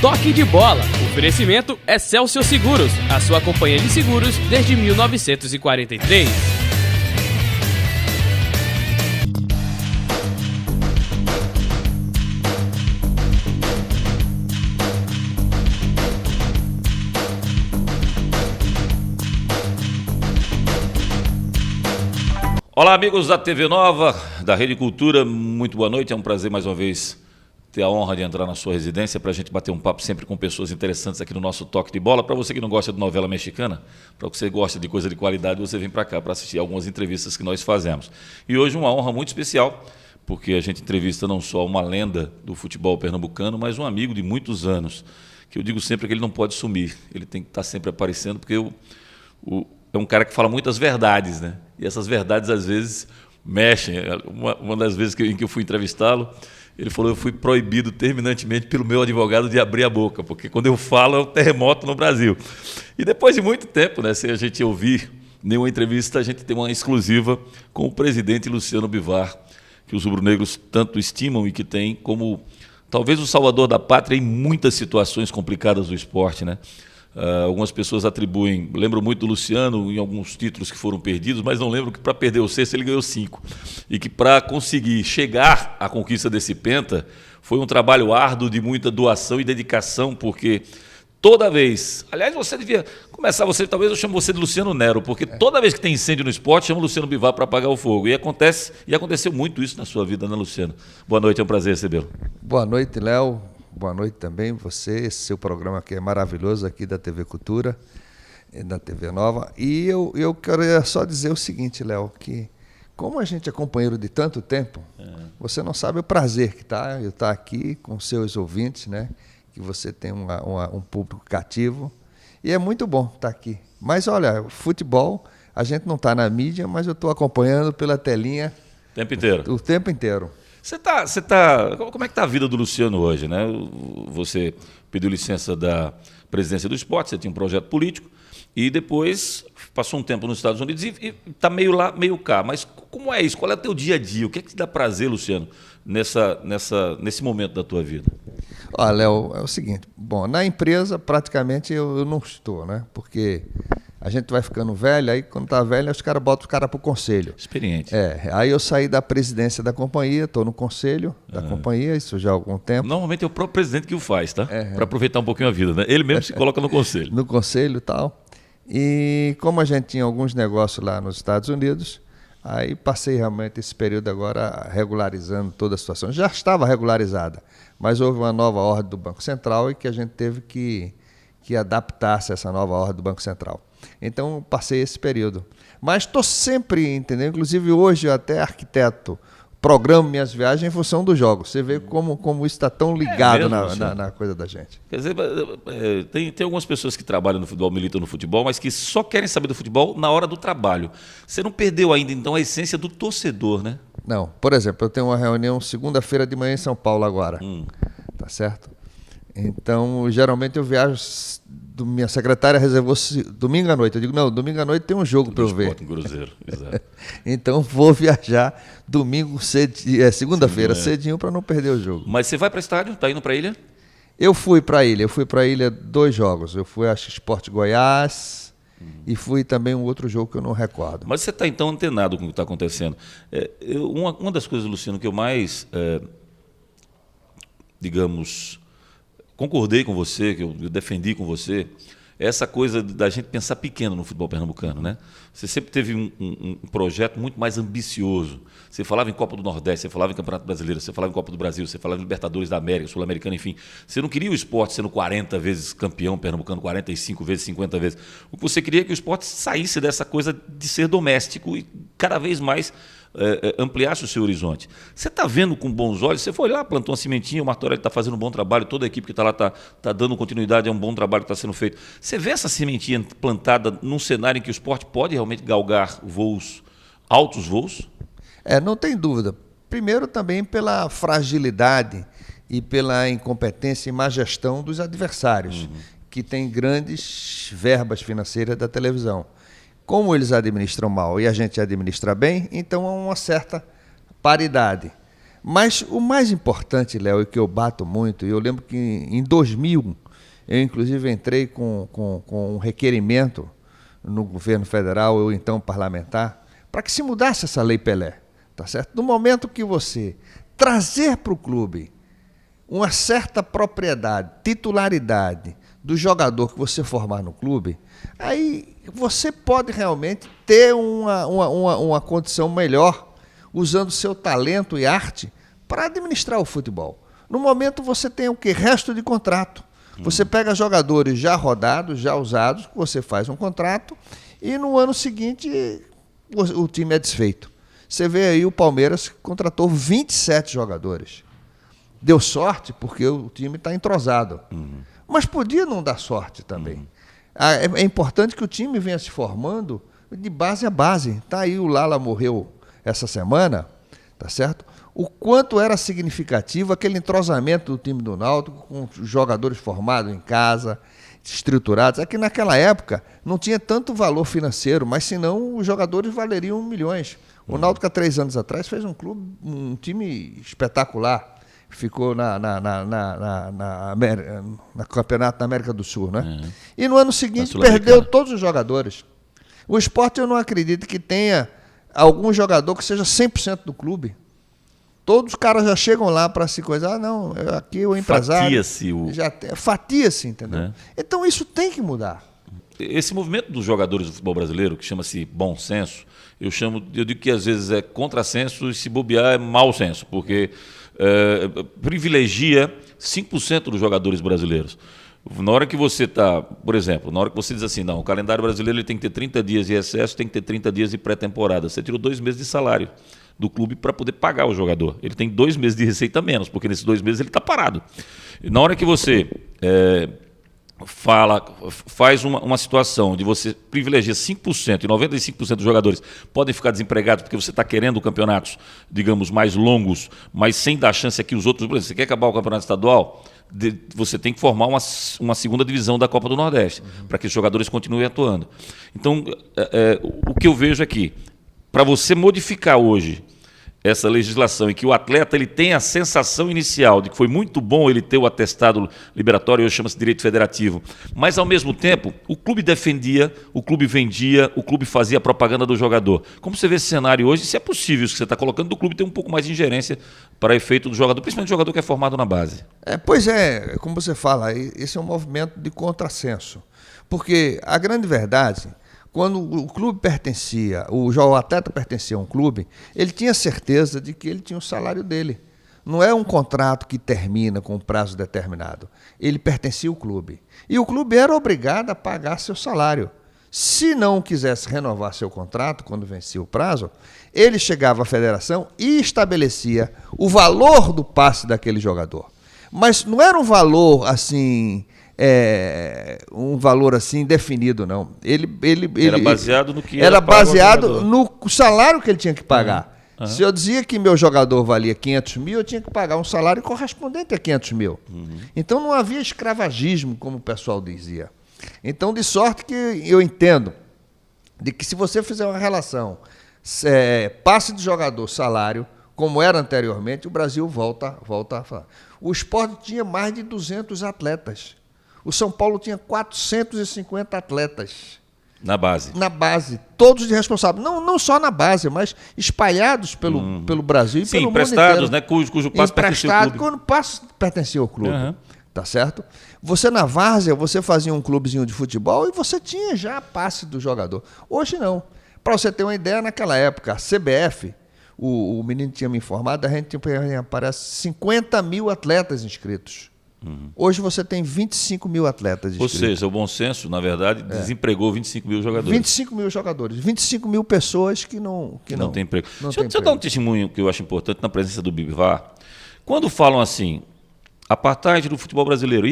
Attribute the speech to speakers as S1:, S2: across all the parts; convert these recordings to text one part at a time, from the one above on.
S1: Toque de Bola. Oferecimento Excelsior Seguros, a sua companhia de seguros desde 1943.
S2: Olá, amigos da TV Nova, da Rede Cultura, muito boa noite. É um prazer mais uma vez ter a honra de entrar na sua residência para a gente bater um papo sempre com pessoas interessantes aqui no nosso Toque de Bola. Para você que não gosta de novela mexicana, para você que gosta de coisa de qualidade, você vem para cá para assistir algumas entrevistas que nós fazemos. E hoje uma honra muito especial, porque a gente entrevista não só uma lenda do futebol pernambucano, mas um amigo de muitos anos, que eu digo sempre que ele não pode sumir, ele tem que estar sempre aparecendo, porque é um cara que fala muitas verdades, né? E essas verdades às vezes mexem. Uma das vezes em que eu fui entrevistá-lo, ele falou: eu fui proibido terminantemente pelo meu advogado de abrir a boca, porque quando eu falo é um terremoto no Brasil. E depois de muito tempo, né, sem a gente ouvir nenhuma entrevista, a gente tem uma exclusiva com o presidente Luciano Bivar, que os rubro-negros tanto estimam e que tem como talvez o salvador da pátria em muitas situações complicadas do esporte, né? Algumas pessoas atribuem, lembro muito do Luciano em alguns títulos que foram perdidos, mas não lembro que para perder o sexto ele ganhou 5. E que para conseguir chegar à conquista desse penta foi um trabalho árduo de muita doação e dedicação, porque toda vez, aliás, você devia começar, talvez eu chame você de Luciano Nero, porque toda vez que tem incêndio no esporte, chama o Luciano Bivar para apagar o fogo. E aconteceu muito isso na sua vida, né, Luciano? Boa noite, é um prazer recebê-lo.
S3: Boa noite, Léo. Boa noite também, você, esse seu programa aqui é maravilhoso aqui da TV Cultura, da TV Nova. E eu quero só dizer o seguinte, Léo, que como a gente é companheiro de tanto tempo, você não sabe o prazer que tá eu estar aqui com seus ouvintes, né? Que você tem um público cativo e é muito bom estar aqui. Mas olha, futebol, a gente não está na mídia, mas eu estou acompanhando pela telinha
S2: O tempo inteiro.
S3: O tempo inteiro.
S2: Como é que está a vida do Luciano hoje, né? Você pediu licença da presidência do esporte, você tinha um projeto político e depois passou um tempo nos Estados Unidos e está meio lá, meio cá. Mas como é isso? Qual é o teu dia a dia? O que é que te dá prazer, Luciano, nesse momento da tua vida?
S3: Olha, Léo, é o seguinte, bom, na empresa praticamente eu não estou, né? Porque a gente vai ficando velho, aí quando tá velho, os caras botam o cara pro conselho.
S2: Experiente.
S3: Aí eu saí da presidência da companhia, estou no conselho da companhia, isso já há algum tempo.
S2: Normalmente é o próprio presidente que o faz, tá? Para aproveitar um pouquinho a vida, né? Ele mesmo se coloca no conselho.
S3: No conselho e tal. E como a gente tinha alguns negócios lá nos Estados Unidos, aí passei realmente esse período agora regularizando toda a situação. Já estava regularizada, mas houve uma nova ordem do Banco Central e que a gente teve que adaptar-se a essa nova ordem do Banco Central. Então, passei esse período. Mas estou sempre, entendeu? Inclusive, hoje, eu até arquiteto, programo minhas viagens em função dos jogos. Você vê como isso está tão ligado na coisa da gente.
S2: Quer dizer, tem algumas pessoas que trabalham no futebol, militam no futebol, mas que só querem saber do futebol na hora do trabalho. Você não perdeu ainda, então, a essência do torcedor, né?
S3: Não. Por exemplo, eu tenho uma reunião segunda-feira de manhã em São Paulo agora. Tá certo? Então, geralmente eu viajo, minha secretária reservou domingo à noite. Eu digo, não, domingo à noite tem um jogo para eu ver.
S2: Cruzeiro, exato.
S3: Então, vou viajar segunda-feira cedinho para não perder o jogo.
S2: Mas você vai para o estádio? Está indo para a ilha?
S3: Eu fui para a ilha 2 jogos. Eu fui, acho, Sport Goiás e fui também um outro jogo que eu não recordo.
S2: Mas você está então antenado com o que está acontecendo. Uma das coisas, Luciano, que eu mais, concordei com você, que eu defendi com você, é essa coisa da gente pensar pequeno no futebol pernambucano, né? Você sempre teve um projeto muito mais ambicioso. Você falava em Copa do Nordeste, você falava em Campeonato Brasileiro, você falava em Copa do Brasil, você falava em Libertadores da América, Sul-Americana, enfim. Você não queria o esporte sendo 40 vezes campeão pernambucano, 45 vezes, 50 vezes. O que você queria é que o esporte saísse dessa coisa de ser doméstico e cada vez mais ampliasse o seu horizonte. Você está vendo com bons olhos? Você foi lá, plantou uma sementinha, o Martorelli está fazendo um bom trabalho, toda a equipe que está lá está dando continuidade, é um bom trabalho que está sendo feito. Você vê essa sementinha plantada num cenário em que o esporte pode realmente galgar voos, altos voos?
S3: Não tem dúvida. Primeiro também pela fragilidade e pela incompetência e má gestão dos adversários, que têm grandes verbas financeiras da televisão. Como eles administram mal e a gente administra bem, então há uma certa paridade. Mas o mais importante, Léo, e que eu bato muito, eu lembro que em 2000, eu inclusive entrei com um requerimento no governo federal, ou então parlamentar, para que se mudasse essa Lei Pelé, tá certo? No momento que você trazer para o clube uma certa propriedade, titularidade do jogador que você formar no clube, aí você pode realmente ter uma condição melhor usando seu talento e arte para administrar o futebol. No momento você tem o quê? Resto de contrato. Você pega jogadores já rodados, já usados, você faz um contrato e no ano seguinte o time é desfeito. Você vê aí o Palmeiras contratou 27 jogadores. Deu sorte porque o time está entrosado. Mas podia não dar sorte também. É importante que o time venha se formando de base a base. Tá aí, o Lala morreu essa semana, tá certo? O quanto era significativo aquele entrosamento do time do Náutico com os jogadores formados em casa, estruturados. É que naquela época não tinha tanto valor financeiro, mas senão os jogadores valeriam milhões. O Náutico há 3 anos atrás fez um time espetacular. Ficou na campeonato da América do Sul, né? E no ano seguinte perdeu todos os jogadores. O Sport, eu não acredito que tenha algum jogador que seja 100% do clube. Todos os caras já chegam lá para se coisar. Não, aqui o empresário... Fatia-se, entendeu? Então isso tem que mudar.
S2: Esse movimento dos jogadores do futebol brasileiro, que chama-se bom senso, eu digo que às vezes é contrassenso e se bobear é mau senso, porque privilegia 5% dos jogadores brasileiros. Na hora que você está, por exemplo, na hora que você diz assim, não, o calendário brasileiro ele tem que ter 30 dias de recesso, tem que ter 30 dias de pré-temporada. Você tirou 2 meses de salário do clube para poder pagar o jogador. Ele tem 2 meses de receita a menos, porque nesses 2 meses ele está parado. E na hora que você faz uma situação de você privilegiar 5% e 95% dos jogadores podem ficar desempregados porque você está querendo campeonatos, digamos, mais longos, mas sem dar chance aqui os outros. Por exemplo, você quer acabar o campeonato estadual, você tem que formar uma segunda divisão da Copa do Nordeste, para que os jogadores continuem atuando. Então, o que eu vejo aqui, para você modificar hoje essa legislação em que o atleta ele tem a sensação inicial de que foi muito bom ele ter o atestado liberatório, hoje chama-se direito federativo, mas ao mesmo tempo o clube defendia, o clube vendia, o clube fazia a propaganda do jogador. Como você vê esse cenário hoje, se é possível isso que você está colocando, do clube ter um pouco mais de ingerência para efeito do jogador, principalmente o jogador que é formado na base?
S3: Pois é, como você fala, esse é um movimento de contrassenso, porque a grande verdade... Quando o clube pertencia, o atleta pertencia a um clube, ele tinha certeza de que ele tinha o salário dele. Não é um contrato que termina com um prazo determinado. Ele pertencia ao clube. E o clube era obrigado a pagar seu salário. Se não quisesse renovar seu contrato, quando vencia o prazo, ele chegava à federação e estabelecia o valor do passe daquele jogador. Mas não era um valor assim... um valor assim definido, não. Ele
S2: era baseado no que
S3: era baseado no salário que ele tinha que pagar. Se eu dizia que meu jogador valia 500 mil, eu tinha que pagar um salário correspondente a 500 mil. Então não havia escravagismo, como o pessoal dizia. Então, de sorte que eu entendo de que se você fizer uma relação passe de jogador, salário, como era anteriormente, o Brasil volta a falar. O Sport tinha mais de 200 atletas. O São Paulo tinha 450 atletas.
S2: Na base?
S3: Na base. Todos de responsáveis. Não só na base, mas espalhados pelo Brasil e pelo mundo inteiro. Sim, emprestados,
S2: né? Cujo passe pertencia ao clube.
S3: Quando o passe pertencia ao clube. Tá certo? Você na várzea, você fazia um clubezinho de futebol e você tinha já a passe do jogador. Hoje não. Para você ter uma ideia, naquela época, a CBF, o menino tinha me informado, a gente tinha, parece, 50 mil atletas inscritos. Hoje você tem 25 mil atletas inscritos.
S2: Ou seja, o bom senso, na verdade, desempregou 25 mil jogadores.
S3: 25 mil jogadores, 25 mil pessoas que não
S2: tem emprego. Deixa eu dar um testemunho que eu acho importante na presença do Bivar. Quando falam assim, apartheid do futebol brasileiro,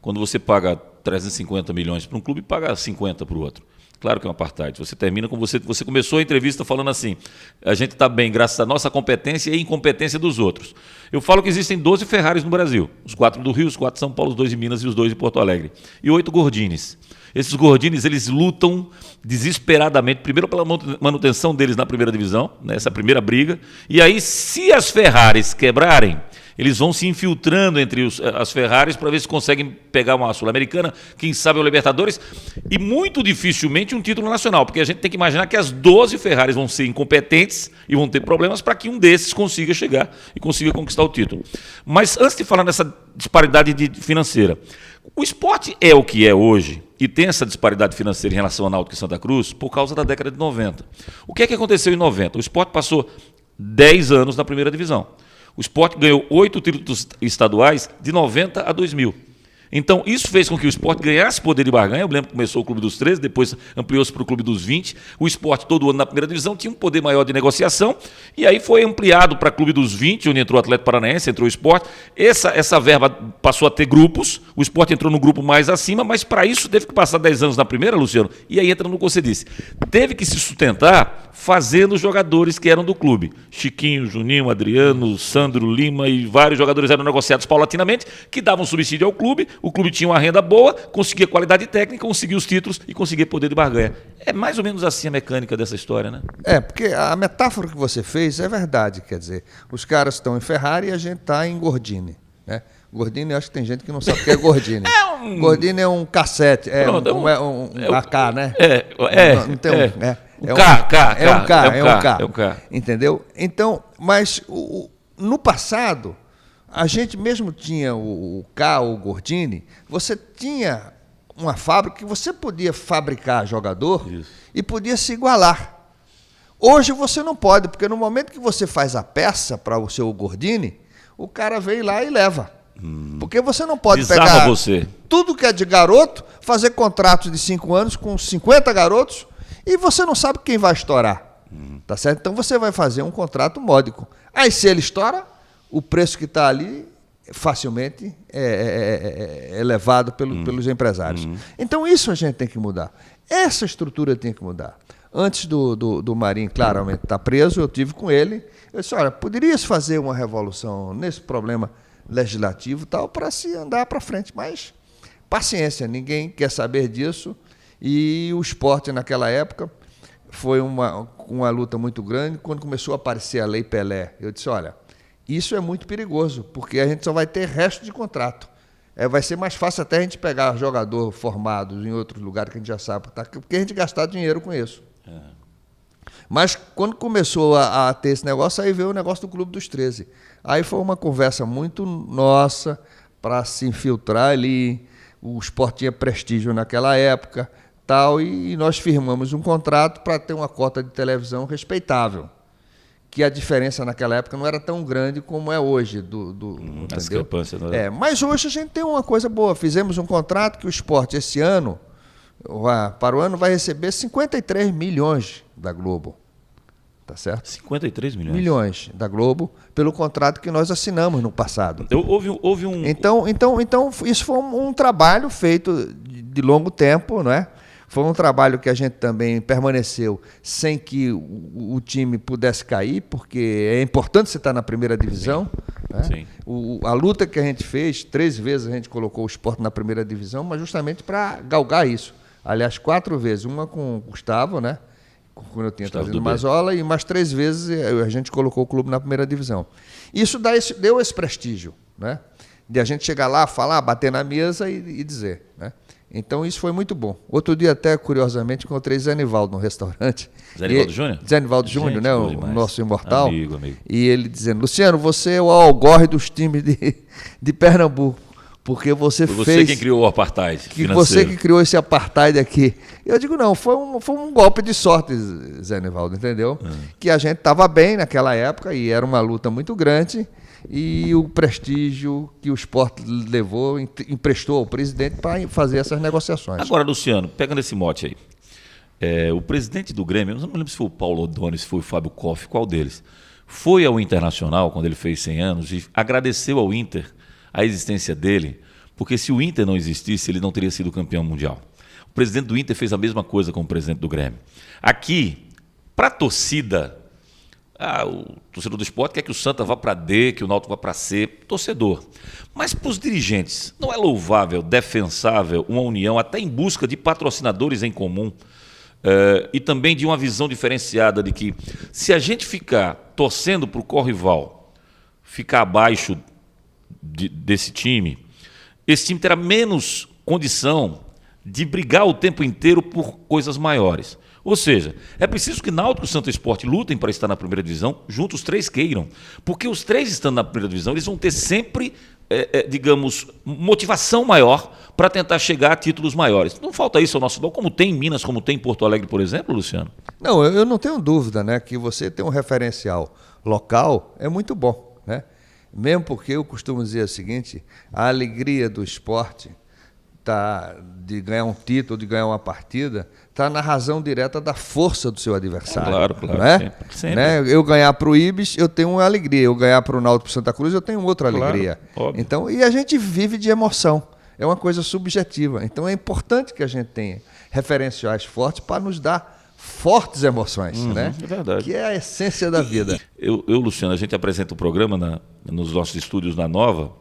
S2: quando você paga 350 milhões para um clube e paga 50 para o outro. Claro que é um apartheid. Você termina com você começou a entrevista falando assim: a gente está bem graças à nossa competência e incompetência dos outros. Eu falo que existem 12 Ferraris no Brasil. Os 4 do Rio, os 4 de São Paulo, os 2 de Minas e os 2 de Porto Alegre. E 8 Gordines. Esses Gordines, eles lutam desesperadamente, primeiro pela manutenção deles na primeira divisão, nessa primeira briga, e aí, se as Ferraris quebrarem, eles vão se infiltrando entre as Ferraris para ver se conseguem pegar uma Sul-Americana, quem sabe o Libertadores, e muito dificilmente um título nacional, porque a gente tem que imaginar que as 12 Ferraris vão ser incompetentes e vão ter problemas para que um desses consiga chegar e consiga conquistar o título. Mas antes de falar nessa disparidade financeira, o esporte é o que é hoje e tem essa disparidade financeira em relação ao Náutico e Santa Cruz por causa da década de 90. O que é que aconteceu em 90? O esporte passou 10 anos na primeira divisão. O esporte ganhou 8 títulos estaduais de 90 a 2000. Então, isso fez com que o esporte ganhasse poder de barganha. Eu lembro que começou o Clube dos 13, depois ampliou-se para o Clube dos 20. O esporte, todo ano na primeira divisão, tinha um poder maior de negociação. E aí foi ampliado para o Clube dos 20, onde entrou o Atlético Paranaense, entrou o esporte. Essa verba passou a ter grupos. O esporte entrou no grupo mais acima, mas para isso teve que passar 10 anos na primeira, Luciano. E aí entra no que você disse. Teve que se sustentar fazendo os jogadores que eram do clube. Chiquinho, Juninho, Adriano, Sandro Lima e vários jogadores eram negociados paulatinamente, que davam subsídio ao clube. O clube tinha uma renda boa, conseguia qualidade técnica, conseguia os títulos e conseguia poder de barganha. É mais ou menos assim a mecânica dessa história, né?
S3: Porque a metáfora que você fez é verdade, quer dizer, os caras estão em Ferrari e a gente está em Gordini, né? Gordini, acho que tem gente que não sabe o que é Gordini. Gordini é um cassete, um AK, né? Não tem um K. Entendeu? Então, mas no passado, a gente mesmo tinha o K, o Gordini, você tinha uma fábrica que você podia fabricar jogador e podia se igualar. Hoje você não pode, porque no momento que você faz a peça para o seu Gordini, o cara vem lá e leva. Porque você não pode pegar tudo que é de garoto, fazer contratos de 5 anos com 50 garotos e você não sabe quem vai estourar. Tá certo? Então você vai fazer um contrato módico. Aí se ele estoura, o preço que está ali facilmente é levado pelos empresários. Então isso a gente tem que mudar. Essa estrutura tem que mudar. Antes do Marinho claramente estar preso, eu tive com ele. Eu disse, olha, poderia-se fazer uma revolução nesse problema legislativo tal para se andar para frente, mas paciência, ninguém quer saber disso. E o esporte naquela época foi uma luta muito grande. Quando começou a aparecer a Lei Pelé, eu disse, olha, isso é muito perigoso, porque a gente só vai ter resto de contrato. Vai ser mais fácil até a gente pegar jogador formado em outros lugares que a gente já sabe, porque a gente gastar dinheiro com isso. Mas quando começou a ter esse negócio, aí veio o negócio do Clube dos 13. Aí foi uma conversa muito nossa para se infiltrar ali. O esporte tinha prestígio naquela época, tal, e nós firmamos um contrato para ter uma cota de televisão respeitável. Que a diferença naquela época não era tão grande como é hoje.
S2: A discrepância, não é?
S3: Mas hoje a gente tem uma coisa boa. Fizemos um contrato que o esporte, esse ano, para o ano, vai receber 53 milhões da Globo. Tá certo?
S2: 53 milhões?
S3: Milhões da Globo, pelo contrato que nós assinamos no passado.
S2: Houve um...
S3: Então, isso foi um trabalho feito de longo tempo, não é? Foi um trabalho que a gente também permaneceu sem que o time pudesse cair, porque é importante você estar na primeira divisão. Né?
S2: Sim.
S3: A luta que a gente fez, 3 vezes a gente colocou o esporte na primeira divisão, mas justamente para galgar isso. Aliás, 4 vezes, uma com o Gustavo, né? Quando eu tinha trazido o Mazola, e mais 3 vezes a gente colocou o clube na primeira divisão. Isso deu esse prestígio, né? De a gente chegar lá, falar, bater na mesa e dizer, né? Então isso foi muito bom. Outro dia até, curiosamente, encontrei Zé Nivaldo no restaurante.
S2: Zé Nivaldo Júnior?
S3: Zé Nivaldo Júnior, né? O nosso imortal.
S2: Amigo.
S3: E ele dizendo, Luciano, você é o algorre dos times de Pernambuco. Porque você fez...
S2: Você quem criou o apartheid financeiro.
S3: Você que criou esse apartheid aqui. Eu digo, não, foi um golpe de sorte, Zé Nivaldo, entendeu? Que a gente estava bem naquela época e era uma luta muito grande e o prestígio que o esporte levou, emprestou ao presidente para fazer essas negociações.
S2: Agora, Luciano, pegando esse mote aí, o presidente do Grêmio, eu não me lembro se foi o Paulo Odoni, se foi o Fábio Koff, qual deles, foi ao Internacional, quando ele fez 100 anos, e agradeceu ao Inter a existência dele, porque se o Inter não existisse, ele não teria sido campeão mundial. O presidente do Inter fez a mesma coisa com o presidente do Grêmio. Aqui, para a torcida, o torcedor do esporte quer que o Santa vá para D, que o Náutico vá para C, torcedor. Mas para os dirigentes, não é louvável, defensável uma união até em busca de patrocinadores em comum e também de uma visão diferenciada de que se a gente ficar torcendo para o corrival, ficar abaixo desse time, esse time terá menos condição de brigar o tempo inteiro por coisas maiores. Ou seja, é preciso que Náutico e Santa Sport lutem para estar na primeira divisão, juntos os três queiram. Porque os três estando na primeira divisão, eles vão ter sempre, digamos, motivação maior para tentar chegar a títulos maiores. Não falta isso ao nosso futebol, como tem em Minas, como tem em Porto Alegre, por exemplo, Luciano?
S3: Não, eu não tenho dúvida, né, que você ter um referencial local é muito bom, né? Mesmo porque eu costumo dizer o seguinte, a alegria do esporte de ganhar um título, de ganhar uma partida, está na razão direta da força do seu adversário.
S2: Claro,
S3: né?
S2: Sempre.
S3: Né? Eu ganhar para o Ibis, eu tenho uma alegria. Eu ganhar para o Náutico, para Santa Cruz, eu tenho outra alegria.
S2: Óbvio.
S3: Então, e a gente vive de emoção. É uma coisa subjetiva. Então é importante que a gente tenha referenciais fortes para nos dar fortes emoções, né?
S2: É verdade.
S3: Que é a essência da vida.
S2: Eu, Luciano, a gente apresenta o programa nos nossos estúdios na Nova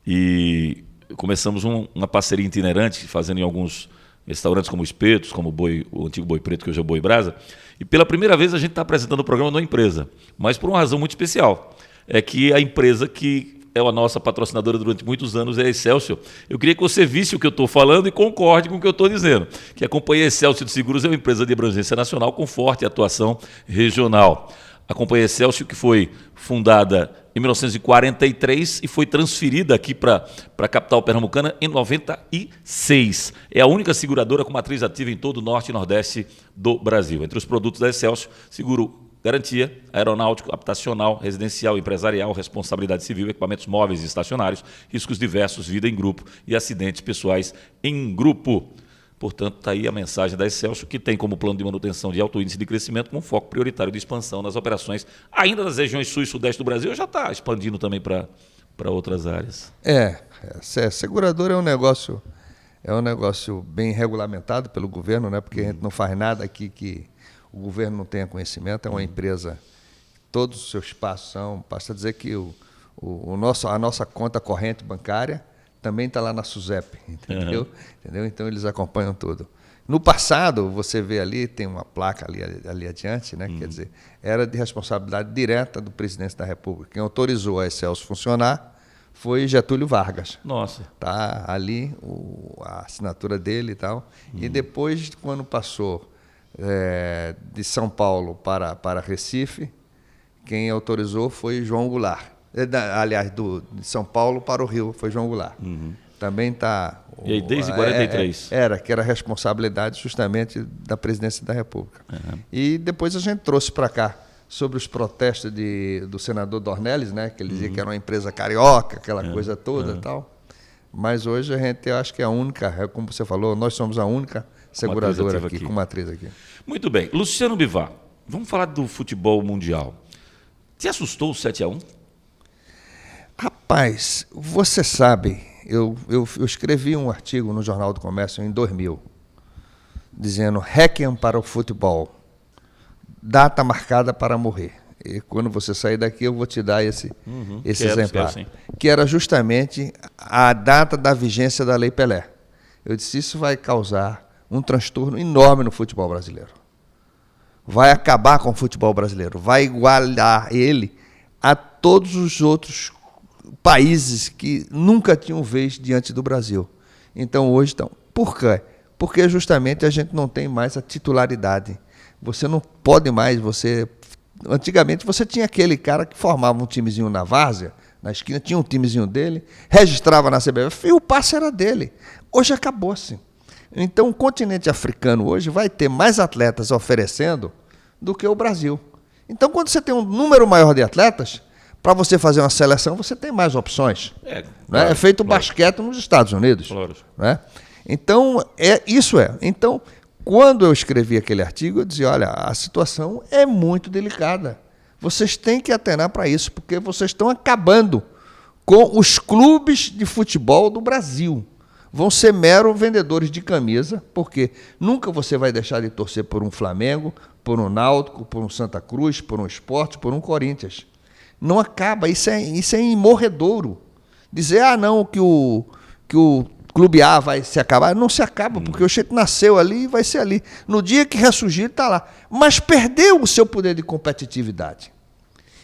S2: e começamos uma parceria itinerante, fazendo em alguns restaurantes como Espetos, como o antigo Boi Preto, que hoje é o Boi Brasa. E pela primeira vez a gente está apresentando o programa numa empresa, mas por uma razão muito especial. É que a empresa que é a nossa patrocinadora durante muitos anos é a Excelsior. Eu queria que você visse o que eu estou falando e concorde com o que eu estou dizendo. Que a companhia Excelsior de Seguros é uma empresa de abrangência nacional com forte atuação regional. A companhia Excelsior, que foi fundada em 1943 e foi transferida aqui para a capital pernambucana em 96. É a única seguradora com matriz ativa em todo o norte e nordeste do Brasil. Entre os produtos da Excelsior, seguro garantia, aeronáutico, habitacional, residencial, empresarial, responsabilidade civil, equipamentos móveis e estacionários, riscos diversos, vida em grupo e acidentes pessoais em grupo. Portanto, está aí a mensagem da Excelsior, que tem como plano de manutenção de alto índice de crescimento com foco prioritário de expansão nas operações ainda das regiões sul e sudeste do Brasil, já está expandindo também para outras áreas.
S3: Seguradora é um negócio bem regulamentado pelo governo, né? Porque a gente não faz nada aqui que o governo não tenha conhecimento. É uma empresa, todos os seus passos são, basta dizer que a nossa conta corrente bancária também está lá na SUSEP, entendeu? Então eles acompanham tudo. No passado, você vê ali, tem uma placa ali adiante, né? Quer dizer, era de responsabilidade direta do presidente da República. Quem autorizou a Excelsior funcionar foi Getúlio Vargas.
S2: Nossa.
S3: Tá ali a assinatura dele e tal. E depois, quando passou de São Paulo para Recife, quem autorizou foi João Goulart. Aliás, de São Paulo para o Rio, foi João Goulart. Também está...
S2: E aí, desde 43?
S3: Que era responsabilidade justamente da presidência da República. E depois a gente trouxe para cá, sobre os protestos do senador Dornelles, né, que ele dizia que era uma empresa carioca, aquela coisa toda e tal. Mas hoje eu acho que é a única, como você falou, nós somos a única seguradora aqui, com matriz aqui.
S2: Muito bem. Luciano Bivar, vamos falar do futebol mundial. Te assustou o 7-1?
S3: Rapaz, você sabe, eu escrevi um artigo no Jornal do Comércio em 2000, dizendo Requiem para o futebol, data marcada para morrer. E quando você sair daqui eu vou te dar esse exemplar, que era justamente a data da vigência da Lei Pelé. Eu disse, isso vai causar um transtorno enorme no futebol brasileiro. Vai acabar com o futebol brasileiro, vai igualar ele a todos os outros países que nunca tinham vez diante do Brasil. Então, hoje estão. Por quê? Porque justamente a gente não tem mais a titularidade. Você não pode mais, antigamente você tinha aquele cara que formava um timezinho na várzea, na esquina, tinha um timezinho dele, registrava na CBF e o passe era dele. Hoje acabou-se. Então, o continente africano hoje vai ter mais atletas oferecendo do que o Brasil. Então, quando você tem um número maior de atletas, para você fazer uma seleção, você tem mais opções.
S2: Claro,
S3: é feito basquete nos Estados Unidos.
S2: Claro.
S3: Né? Então, isso é. Então, quando eu escrevi aquele artigo, eu dizia, olha, a situação é muito delicada. Vocês têm que atenar para isso, porque vocês estão acabando com os clubes de futebol do Brasil. vão ser meros vendedores de camisa, porque nunca você vai deixar de torcer por um Flamengo, por um Náutico, por um Santa Cruz, por um Sport, por um Corinthians. Não acaba, isso é imorredouro. Dizer, não, que o Clube A vai se acabar. Não se acaba, porque o jeito nasceu ali e vai ser ali. No dia que ressurgir, está lá. Mas perdeu o seu poder de competitividade.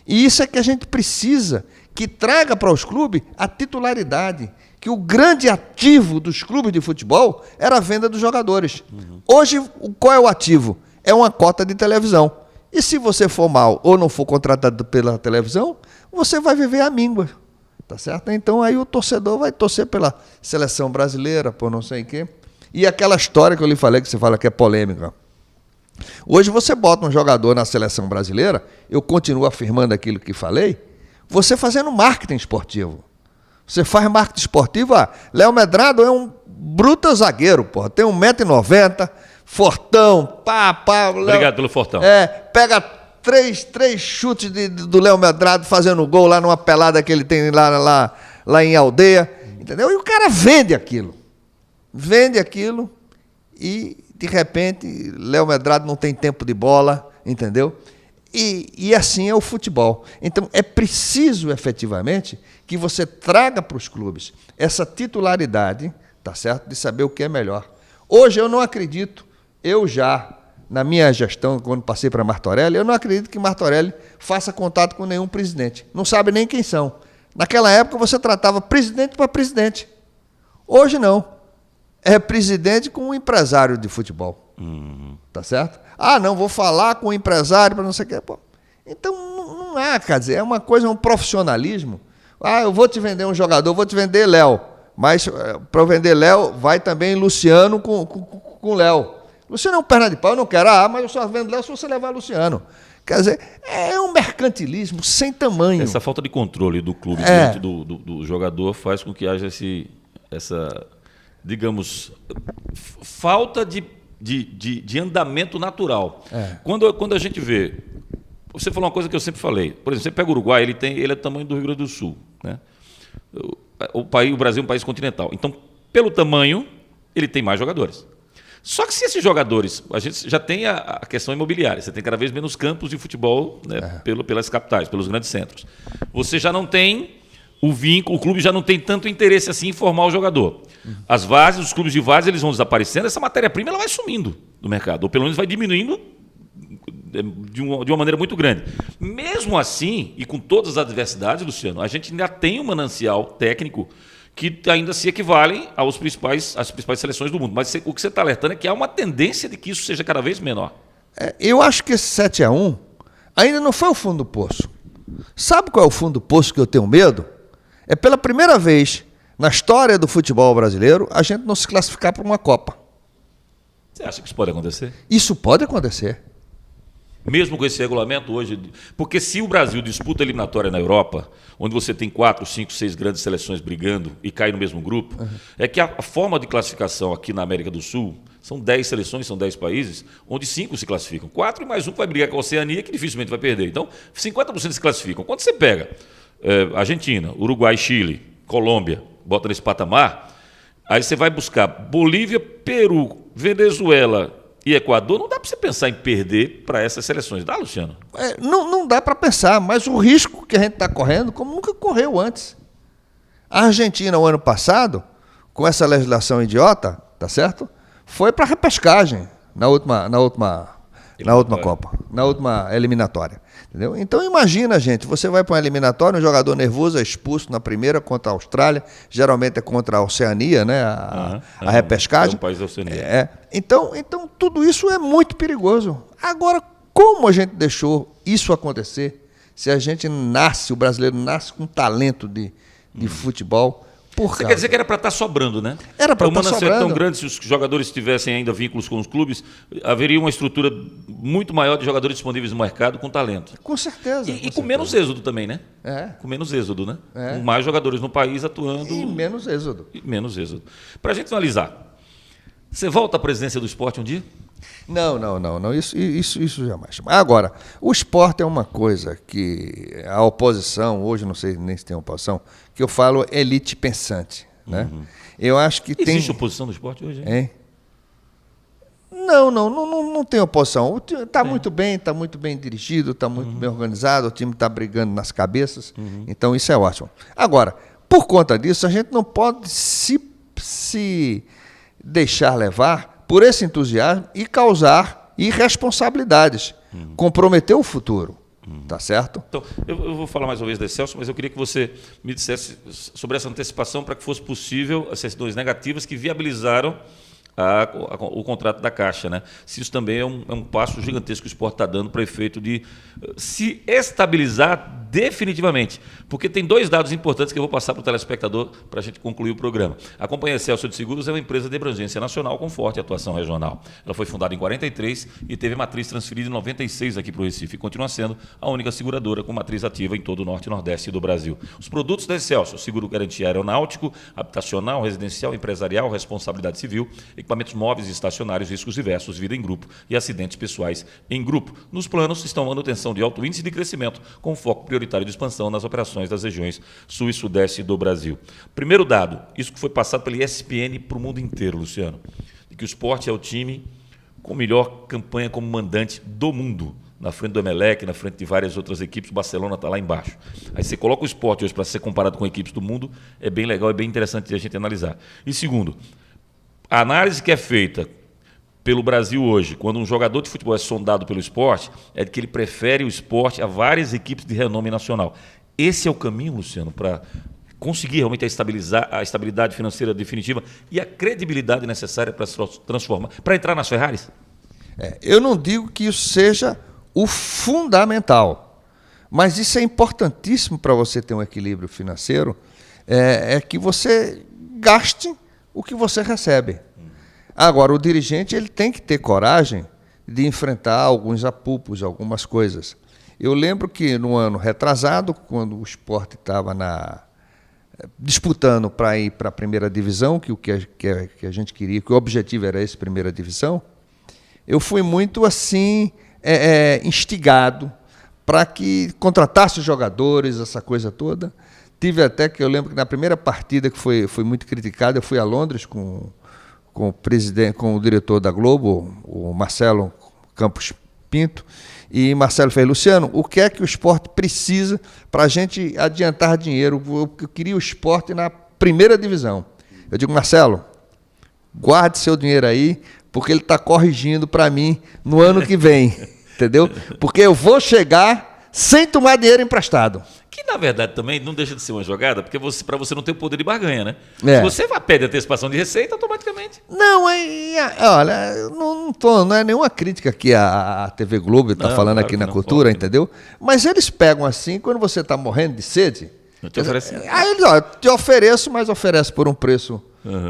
S3: E isso é que a gente precisa que traga para os clubes a titularidade, que o grande ativo dos clubes de futebol era a venda dos jogadores. Hoje, qual é o ativo? É uma cota de televisão. E se você for mal ou não for contratado pela televisão, você vai viver a míngua. Tá certo? Então aí o torcedor vai torcer pela seleção brasileira, por não sei o quê. E aquela história que eu lhe falei, que você fala que é polêmica. Hoje você bota um jogador na seleção brasileira, eu continuo afirmando aquilo que falei, você fazendo marketing esportivo. Você faz marketing esportivo, Léo Medrado é um bruto zagueiro, porra, tem 1,90 m, fortão,
S2: Obrigado pelo fortão.
S3: Pega três chutes do Léo Medrado fazendo gol lá numa pelada que ele tem lá em Aldeia, entendeu? E o cara vende aquilo e de repente Léo Medrado não tem tempo de bola, entendeu? E assim é o futebol. Então é preciso efetivamente que você traga para os clubes essa titularidade, tá certo? De saber o que é melhor. Hoje eu não acredito, na minha gestão, quando passei para Martorelli, eu não acredito que Martorelli faça contato com nenhum presidente. Não sabe nem quem são. Naquela época você tratava presidente para presidente. Hoje não. É presidente com um empresário de futebol. Tá certo? Não, vou falar com o empresário para não sei o quê. Pô. Então não há, quer dizer, é uma coisa, um profissionalismo. Eu vou te vender um jogador, vou te vender Léo. Mas para eu vender Léo, vai também Luciano com Léo. Luciano é um perna de pau, eu não quero. Mas eu só vendo Léo se você levar Luciano. Quer dizer, é um mercantilismo sem tamanho.
S2: Essa falta de controle do clube diante do jogador faz com que haja essa, digamos, falta de andamento natural. Quando a gente vê... Você falou uma coisa que eu sempre falei. Por exemplo, você pega o Uruguai, ele é do tamanho do Rio Grande do Sul. Né? O Brasil é um país continental. Então, pelo tamanho, ele tem mais jogadores. Só que se esses jogadores, a gente já tem a questão imobiliária, você tem cada vez menos campos de futebol, né, pelas capitais, pelos grandes centros. Você já não tem o vínculo, o clube já não tem tanto interesse assim em formar o jogador. As várzeas, os clubes de várzea, eles vão desaparecendo, essa matéria-prima ela vai sumindo do mercado, ou pelo menos vai diminuindo de uma maneira muito grande. Mesmo assim, e com todas as adversidades, Luciano, a gente ainda tem um manancial técnico que ainda se equivalem às principais seleções do mundo. Mas o que você está alertando é que há uma tendência de que isso seja cada vez menor.
S3: Eu acho que esse 7-1 ainda não foi o fundo do poço. Sabe qual é o fundo do poço que eu tenho medo? É pela primeira vez na história do futebol brasileiro a gente não se classificar para uma Copa.
S2: Você acha que isso pode acontecer?
S3: Isso pode acontecer.
S2: Mesmo com esse regulamento hoje... Porque se o Brasil disputa a eliminatória na Europa, onde você tem 4, 5, 6 grandes seleções brigando e cai no mesmo grupo, é que a forma de classificação aqui na América do Sul são 10 seleções, são 10 países, onde 5 se classificam. 4 e mais um vai brigar com a Oceania, que dificilmente vai perder. Então, 50% se classificam. Quando você pega Argentina, Uruguai, Chile, Colômbia, bota nesse patamar, aí você vai buscar Bolívia, Peru, Venezuela e Equador, não dá para você pensar em perder para essas seleções. Dá, Luciano?
S3: Não dá para pensar, mas o risco que a gente está correndo, como nunca correu antes. A Argentina, o ano passado, com essa legislação idiota, tá certo? Foi para repescagem na última Copa, na última eliminatória. Entendeu? Então imagina, gente, você vai para uma eliminatória, um jogador nervoso é expulso na primeira contra a Austrália, geralmente é contra a Oceania, né? A repescagem.
S2: É um país da Oceania.
S3: Então tudo isso é muito perigoso. Agora, como a gente deixou isso acontecer? Se a gente o brasileiro nasce com talento de futebol...
S2: Você quer dizer que era para estar sobrando, né?
S3: Era para estar sobrando.
S2: O tão grande, se os jogadores tivessem ainda vínculos com os clubes, haveria uma estrutura muito maior de jogadores disponíveis no mercado com talento.
S3: Com certeza.
S2: E com menos êxodo também, né? Com menos êxodo, né? Com mais jogadores no país atuando.
S3: E menos êxodo.
S2: Para a gente finalizar, você volta à presidência do esporte um dia?
S3: Não. Isso jamais. Agora, o esporte é uma coisa que a oposição, hoje não sei nem se tem oposição, que eu falo elite pensante, né? Eu acho que
S2: Existe oposição no esporte hoje, hein?
S3: Hein? Não tem oposição. O time está muito bem dirigido, está muito bem organizado, o time está brigando nas cabeças, então isso é ótimo. Agora, por conta disso, a gente não pode se deixar levar por esse entusiasmo e causar irresponsabilidades, comprometer o futuro, tá certo?
S2: Então, eu vou falar mais uma vez da Excelsior, mas eu queria que você me dissesse sobre essa antecipação para que fosse possível as certidões negativas que viabilizaram o contrato da Caixa, né? Se isso também é um passo gigantesco que o esporte está dando para efeito de se estabilizar definitivamente. Porque tem 2 dados importantes que eu vou passar para o telespectador para a gente concluir o programa. A Companhia Excelsior de Seguros é uma empresa de abrangência nacional com forte atuação regional. Ela foi fundada em 43 e teve matriz transferida em 96 aqui para o Recife e continua sendo a única seguradora com matriz ativa em todo o norte e nordeste do Brasil. Os produtos da Excelsior: seguro garantia aeronáutico, habitacional, residencial, empresarial, responsabilidade civil, equipamentos móveis e estacionários, riscos diversos, vida em grupo e acidentes pessoais em grupo. Nos planos estão manutenção de alto índice de crescimento, com foco prioritário de expansão nas operações das regiões sul e sudeste do Brasil. Primeiro dado, isso que foi passado pela ESPN para o mundo inteiro, Luciano, de que o Sport é o time com melhor campanha como mandante do mundo, na frente do Emelec, na frente de várias outras equipes. O Barcelona está lá embaixo. Aí você coloca o Sport hoje para ser comparado com equipes do mundo, é bem legal, é bem interessante de a gente analisar. E segundo, a análise que é feita pelo Brasil hoje, quando um jogador de futebol é sondado pelo esporte, é de que ele prefere o esporte a várias equipes de renome nacional. Esse é o caminho, Luciano, para conseguir realmente a estabilidade financeira definitiva e a credibilidade necessária para se transformar, para entrar nas Ferraris?
S3: Eu não digo que isso seja o fundamental, mas isso é importantíssimo para você ter um equilíbrio financeiro, é que você gaste o que você recebe. Agora, o dirigente ele tem que ter coragem de enfrentar alguns apupos, algumas coisas. Eu lembro que no ano retrasado, quando o Sport estava disputando para ir para a primeira divisão, que a gente queria, que o objetivo era esse, primeira divisão, eu fui muito assim instigado para que contratasse os jogadores, essa coisa toda. Tive até que eu lembro que na primeira partida que foi muito criticada, eu fui a Londres com o presidente, com o diretor da Globo, o Marcelo Campos Pinto, e Marcelo fez: Luciano, o que é que o Sport precisa para a gente adiantar dinheiro? Eu queria o Sport na primeira divisão. Eu digo: Marcelo, guarde seu dinheiro aí, porque ele está corrigindo para mim no ano que vem, entendeu? Porque eu vou chegar sem tomar dinheiro emprestado.
S2: Que, na verdade, também não deixa de ser uma jogada, porque para você não ter o poder de barganha, né? Se você vai pedir antecipação de receita, automaticamente...
S3: Não, olha, não é nenhuma crítica que a TV Globo está falando aqui na Cultura, pode, entendeu? Mas eles pegam assim, quando você está morrendo de sede... Aí eles, te ofereço, mas oferece por um preço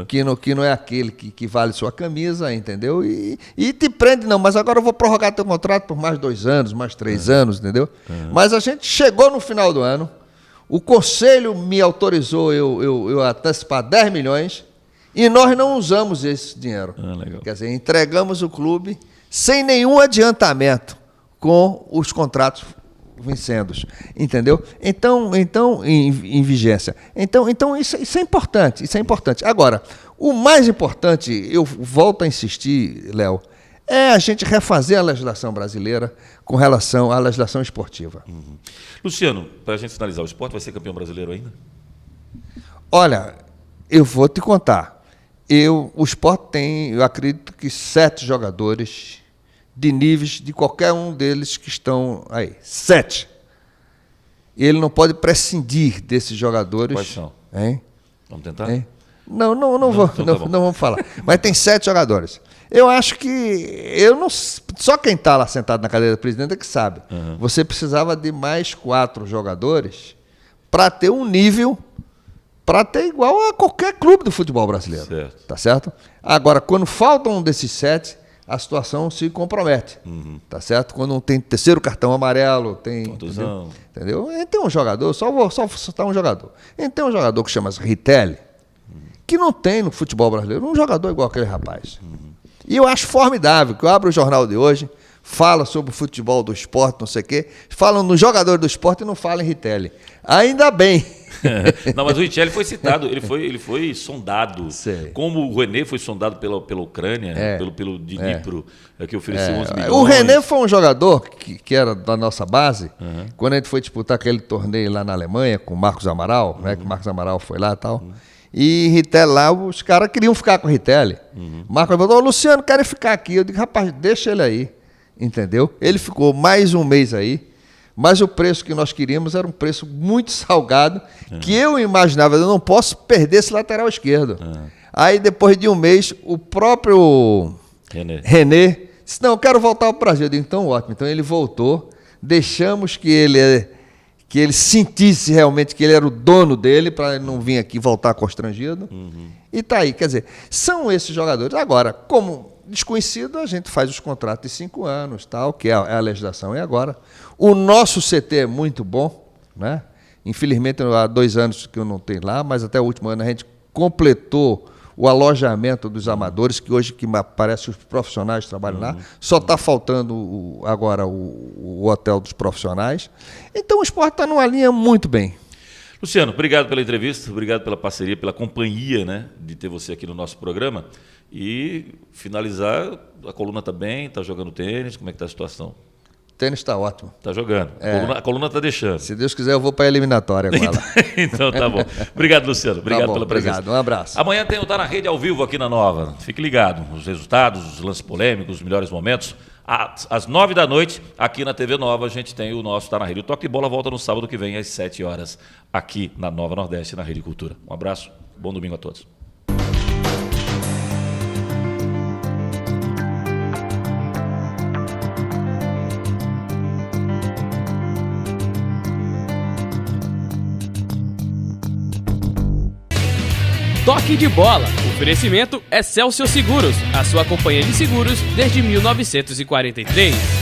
S3: que não é aquele que vale sua camisa, entendeu? E te prende, não, mas agora eu vou prorrogar teu contrato por mais 2 anos, mais 3 anos, entendeu? Mas a gente chegou no final do ano, o Conselho me autorizou eu antecipar 10 milhões e nós não usamos esse dinheiro.
S2: Legal.
S3: Quer dizer, entregamos o clube sem nenhum adiantamento com os contratos vencendo, entendeu? Então em vigência. Então isso é importante, isso é importante. Agora, o mais importante, eu volto a insistir, Léo, é a gente refazer a legislação brasileira com relação à legislação esportiva.
S2: Luciano, para a gente finalizar, o Sport vai ser campeão brasileiro ainda?
S3: Olha, eu vou te contar. O Sport tem, eu acredito que 7 jogadores de níveis de qualquer um deles que estão aí. 7. Ele não pode prescindir desses jogadores.
S2: Quais são?
S3: Hein?
S2: Vamos tentar?
S3: Hein? Não vamos falar. Mas tem 7 jogadores. Eu acho que só quem está lá sentado na cadeira do presidente é que sabe. Você precisava de mais 4 jogadores para ter um nível, para ter igual a qualquer clube do futebol brasileiro.
S2: Certo.
S3: Tá certo? Agora, quando falta um desses 7, a situação se compromete, tá certo? Quando não tem terceiro cartão amarelo, tem...
S2: Contusão.
S3: Entendeu? E tem um jogador, só vou citar um jogador. E tem um jogador que chama Ritelli, que não tem no futebol brasileiro um jogador igual aquele rapaz. E eu acho formidável que eu abro o jornal de hoje, fala sobre o futebol do esporte, não sei o quê, falam no jogador do esporte e não falam em Ritelli. Ainda bem,
S2: Não, mas o Richelli foi citado, ele foi sondado.
S3: Sei.
S2: Como o René foi sondado pela Ucrânia, pelo Dnipro, que ofereceu 11 milhões.
S3: O René foi um jogador que era da nossa base, quando a gente foi disputar aquele torneio lá na Alemanha com o Marcos Amaral, né, que o Marcos Amaral foi lá e tal. E Ritelli lá, os caras queriam ficar com o Ritelli. Marcos falou, Luciano, quero ficar aqui. Eu digo, rapaz, deixa ele aí. Entendeu? Ele ficou mais um mês aí, mas o preço que nós queríamos era um preço muito salgado, que eu imaginava, eu não posso perder esse lateral esquerdo. Aí depois de um mês, o próprio René disse, não, eu quero voltar ao Brasil. Eu digo, então ótimo. Então ele voltou, deixamos que ele sentisse realmente que ele era o dono dele, para ele não vir aqui voltar constrangido. E tá aí, quer dizer, são esses jogadores. Agora, como desconhecido, a gente faz os contratos de 5 anos, tal, que é a legislação. E agora, o nosso CT é muito bom, né? Infelizmente, há 2 anos que eu não tenho lá, mas até o último ano a gente completou o alojamento dos amadores, que hoje que parece os profissionais trabalham lá, só está faltando agora o hotel dos profissionais. Então o esporte está numa linha muito bem.
S2: Luciano, obrigado pela entrevista, obrigado pela parceria, pela companhia, né, de ter você aqui no nosso programa. E finalizar, a coluna está bem, está jogando tênis, como é que está a situação?
S3: O tênis está ótimo.
S2: Está jogando, a coluna está deixando.
S3: Se Deus quiser, eu vou para a eliminatória com ela.
S2: Então tá bom. Obrigado, Luciano, obrigado pela presença.
S3: Obrigado, um abraço.
S2: Amanhã tem o Tá na Rede ao vivo aqui na Nova. Fique ligado, os resultados, os lances polêmicos, os melhores momentos. Às 9 da noite, aqui na TV Nova, a gente tem o nosso Tá na Rede. O Toque de Bola volta no sábado que vem, às 7 horas, aqui na Nova Nordeste, na Rede Cultura. Um abraço, bom domingo a todos.
S1: Toque de Bola. Oferecimento Excelsior Seguros, a sua companhia de seguros desde 1943.